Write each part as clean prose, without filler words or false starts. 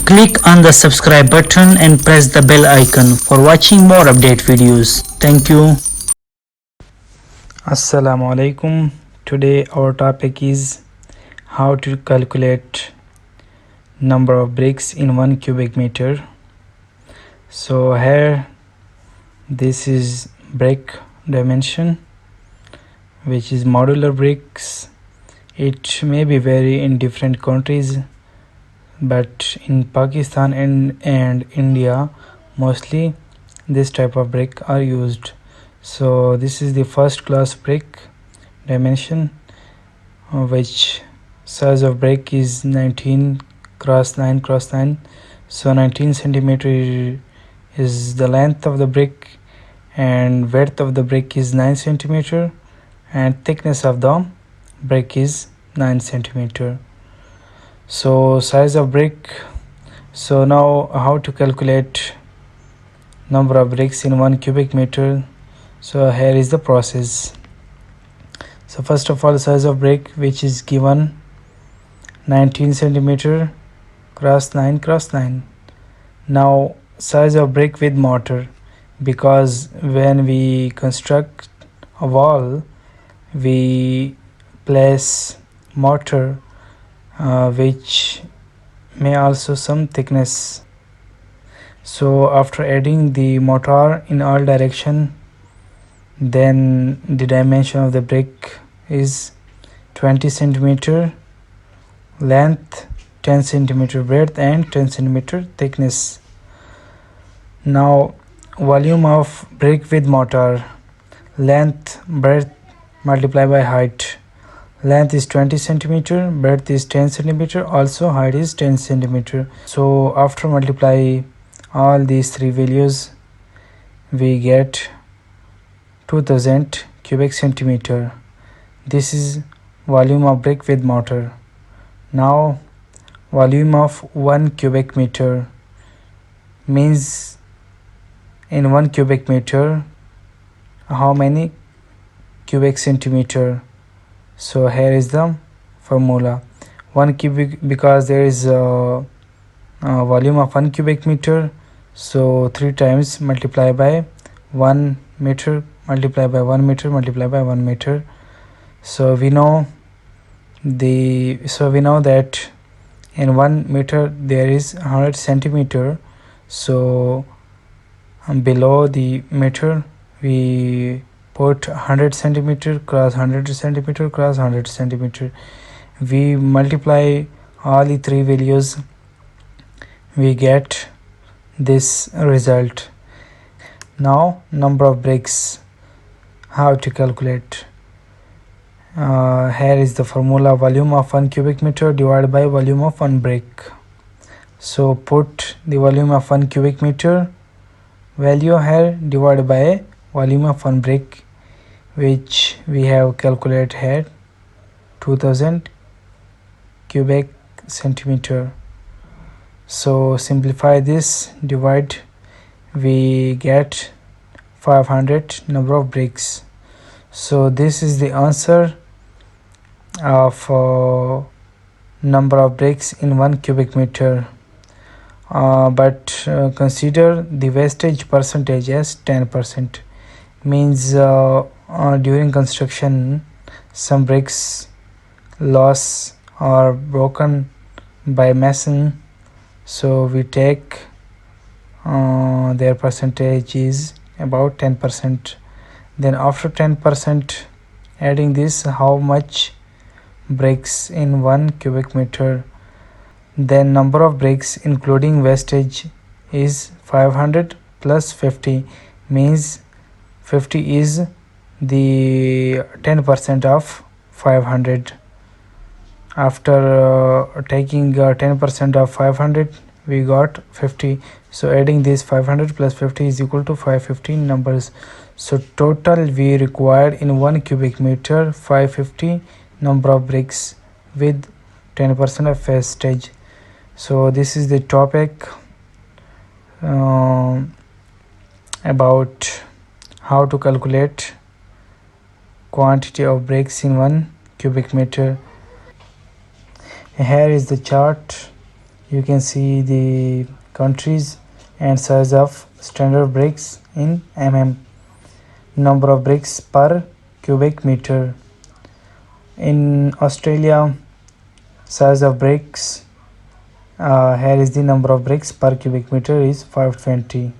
Click on the subscribe button and press the bell icon for watching more update videos. Thank you. Assalamu alaikum. Today our topic is how to calculate number of bricks in 1 cubic meter. So here this is brick dimension, which is modular bricks. It may be vary in different countries, but in Pakistan and India mostly this type of brick are used. So this is the first class brick dimension, which size of brick is 19 cross 9 cross 9. So 19 centimeter is the length of the brick, and width of the brick is 9 centimeter, and thickness of the brick is 9 centimeter. So size of brick. So now how to calculate number of bricks in 1 cubic meter. So here is the process. So first of all, size of brick, which is given 19 centimeter cross 9 cross 9. Now size of brick with mortar, because when we construct a wall we place mortar, which may also some thickness. So after adding the mortar in all direction, then the dimension of the brick is 20 centimeter length, 10 centimeter breadth, and 10 centimeter thickness. Now volume of brick with mortar: length breadth multiplied by height. Length is 20 centimeter, breadth is 10 centimeter, also height is 10 centimeter. So after multiply all these three values, we get 2000 cubic centimeter. This is volume of brick with mortar. Now volume of 1 cubic meter means in 1 cubic meter how many cubic centimeter. So here is the formula: 1 cubic, because there is a volume of 1 cubic meter, so 3 times multiply by 1 meter multiply by 1 meter multiply by 1 meter. So we know that in 1 meter there is 100 centimeter. So below the meter we put 100 centimeter cross 100 centimeter cross 100 centimeter. We multiply all the three values, we get this result. Now number of bricks, how to calculate. Here is the formula: volume of 1 cubic meter divided by volume of 1 brick. So put the volume of 1 cubic meter value here divided by volume of 1 brick, which we have calculated here, 2000 cubic centimeter. So simplify this, divide, we get 500 number of bricks. So this is the answer of number of bricks in 1 cubic meter. But consider the wastage percentage as 10%. Means during construction some bricks lost or broken by mason, so we take their percentage is about 10%. Then after 10% adding this, how much bricks in 1 cubic meter. Then number of bricks including wastage is 500 plus 50, means 50 is the 10% of 500. After taking 10% of 500, we got 50. So adding this 500 plus 50 is equal to 550 numbers. So total we required in 1 cubic meter 550 number of bricks with 10% of wastage. So this is the topic about how to calculate quantity of bricks in 1 cubic meter. Here is the chart You can see the countries and size of standard bricks in mm, number of bricks per cubic meter. In Australia, size of bricks, here is the number of bricks per cubic meter is 520.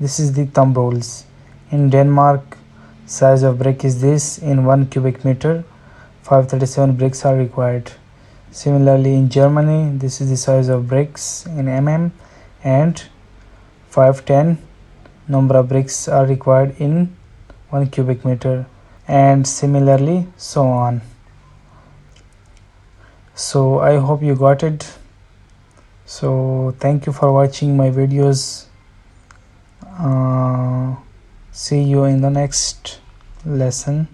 This is the thumb rules. In Denmark, size of brick is this: in 1 cubic meter 537 bricks are required. Similarly, in Germany, this is the size of bricks in mm, and 510 number of bricks are required in 1 cubic meter, and similarly so on. So I hope you got it. So thank you for watching my videos. See you in the next lesson.